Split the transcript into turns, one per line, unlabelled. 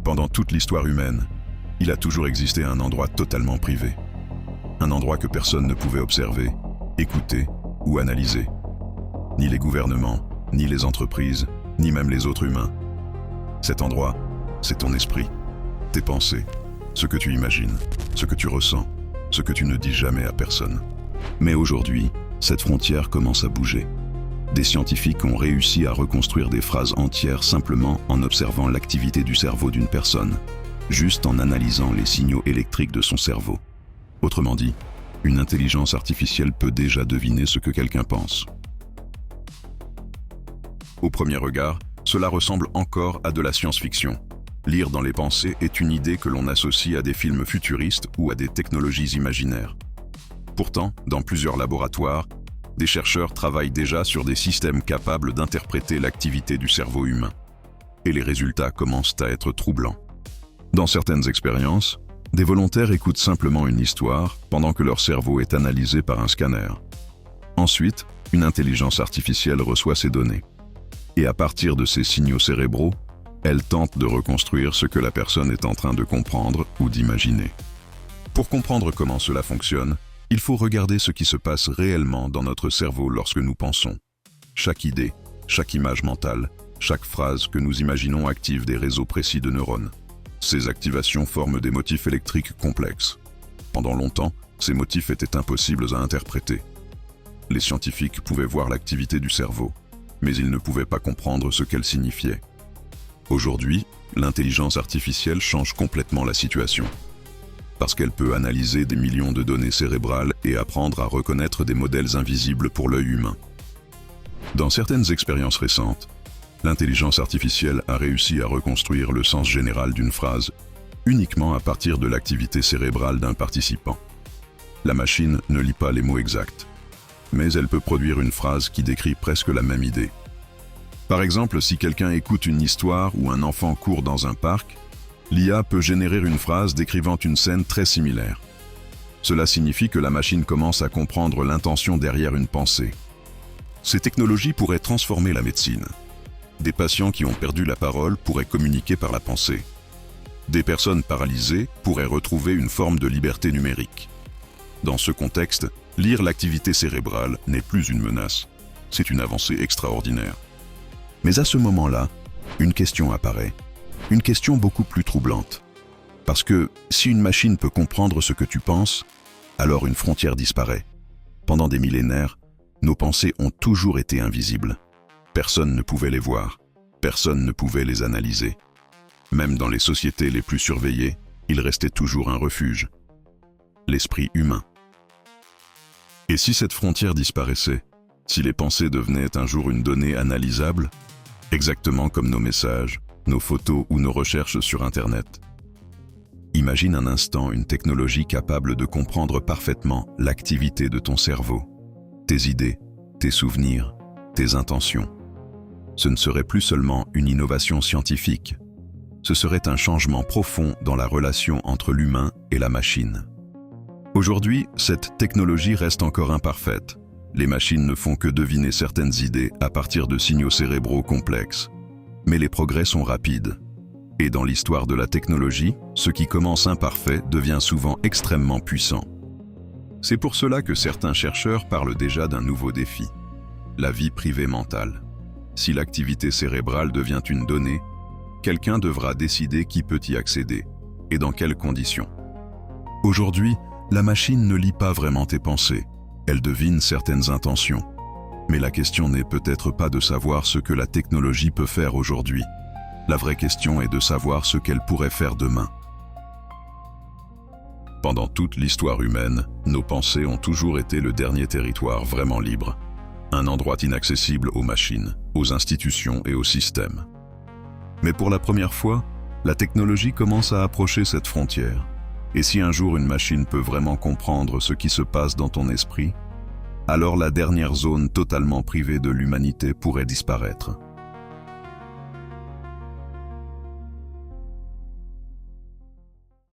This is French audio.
Pendant toute l'histoire humaine, il a toujours existé un endroit totalement privé. Un endroit que personne ne pouvait observer, écouter ou analyser. Ni les gouvernements, ni les entreprises, ni même les autres humains. Cet endroit, c'est ton esprit, tes pensées, ce que tu imagines, ce que tu ressens, ce que tu ne dis jamais à personne. Mais aujourd'hui, cette frontière commence à bouger. Des scientifiques ont réussi à reconstruire des phrases entières simplement en observant l'activité du cerveau d'une personne, juste en analysant les signaux électriques de son cerveau. Autrement dit, une intelligence artificielle peut déjà deviner ce que quelqu'un pense. Au premier regard, cela ressemble encore à de la science-fiction. Lire dans les pensées est une idée que l'on associe à des films futuristes ou à des technologies imaginaires. Pourtant, dans plusieurs laboratoires, des chercheurs travaillent déjà sur des systèmes capables d'interpréter l'activité du cerveau humain. Et les résultats commencent à être troublants. Dans certaines expériences, des volontaires écoutent simplement une histoire pendant que leur cerveau est analysé par un scanner. Ensuite, une intelligence artificielle reçoit ces données. Et à partir de ces signaux cérébraux, elle tente de reconstruire ce que la personne est en train de comprendre ou d'imaginer. Pour comprendre comment cela fonctionne, il faut regarder ce qui se passe réellement dans notre cerveau lorsque nous pensons. Chaque idée, chaque image mentale, chaque phrase que nous imaginons active des réseaux précis de neurones. Ces activations forment des motifs électriques complexes. Pendant longtemps, ces motifs étaient impossibles à interpréter. Les scientifiques pouvaient voir l'activité du cerveau, mais ils ne pouvaient pas comprendre ce qu'elle signifiait. Aujourd'hui, l'intelligence artificielle change complètement la situation. Parce qu'elle peut analyser des millions de données cérébrales et apprendre à reconnaître des modèles invisibles pour l'œil humain. Dans certaines expériences récentes, l'intelligence artificielle a réussi à reconstruire le sens général d'une phrase uniquement à partir de l'activité cérébrale d'un participant. La machine ne lit pas les mots exacts, mais elle peut produire une phrase qui décrit presque la même idée. Par exemple, si quelqu'un écoute une histoire où un enfant court dans un parc, l'IA peut générer une phrase décrivant une scène très similaire. Cela signifie que la machine commence à comprendre l'intention derrière une pensée. Ces technologies pourraient transformer la médecine. Des patients qui ont perdu la parole pourraient communiquer par la pensée. Des personnes paralysées pourraient retrouver une forme de liberté numérique. Dans ce contexte, lire l'activité cérébrale n'est plus une menace. C'est une avancée extraordinaire. Mais à ce moment-là, une question apparaît. Une question beaucoup plus troublante. Parce que si une machine peut comprendre ce que tu penses, alors une frontière disparaît. Pendant des millénaires, nos pensées ont toujours été invisibles. Personne ne pouvait les voir. Personne ne pouvait les analyser. Même dans les sociétés les plus surveillées, il restait toujours un refuge. L'esprit humain. Et si cette frontière disparaissait? Si les pensées devenaient un jour une donnée analysable? Exactement comme nos messages, nos photos ou nos recherches sur Internet. Imagine un instant une technologie capable de comprendre parfaitement l'activité de ton cerveau, tes idées, tes souvenirs, tes intentions. Ce ne serait plus seulement une innovation scientifique, ce serait un changement profond dans la relation entre l'humain et la machine. Aujourd'hui, cette technologie reste encore imparfaite. Les machines ne font que deviner certaines idées à partir de signaux cérébraux complexes. Mais les progrès sont rapides. Et dans l'histoire de la technologie, ce qui commence imparfait devient souvent extrêmement puissant. C'est pour cela que certains chercheurs parlent déjà d'un nouveau défi, la vie privée mentale. Si l'activité cérébrale devient une donnée, quelqu'un devra décider qui peut y accéder et dans quelles conditions. Aujourd'hui, la machine ne lit pas vraiment tes pensées, elle devine certaines intentions. Mais la question n'est peut-être pas de savoir ce que la technologie peut faire aujourd'hui. La vraie question est de savoir ce qu'elle pourrait faire demain. Pendant toute l'histoire humaine, nos pensées ont toujours été le dernier territoire vraiment libre. Un endroit inaccessible aux machines, aux institutions et aux systèmes. Mais pour la première fois, la technologie commence à approcher cette frontière. Et si un jour une machine peut vraiment comprendre ce qui se passe dans ton esprit, alors la dernière zone totalement privée de l'humanité pourrait disparaître.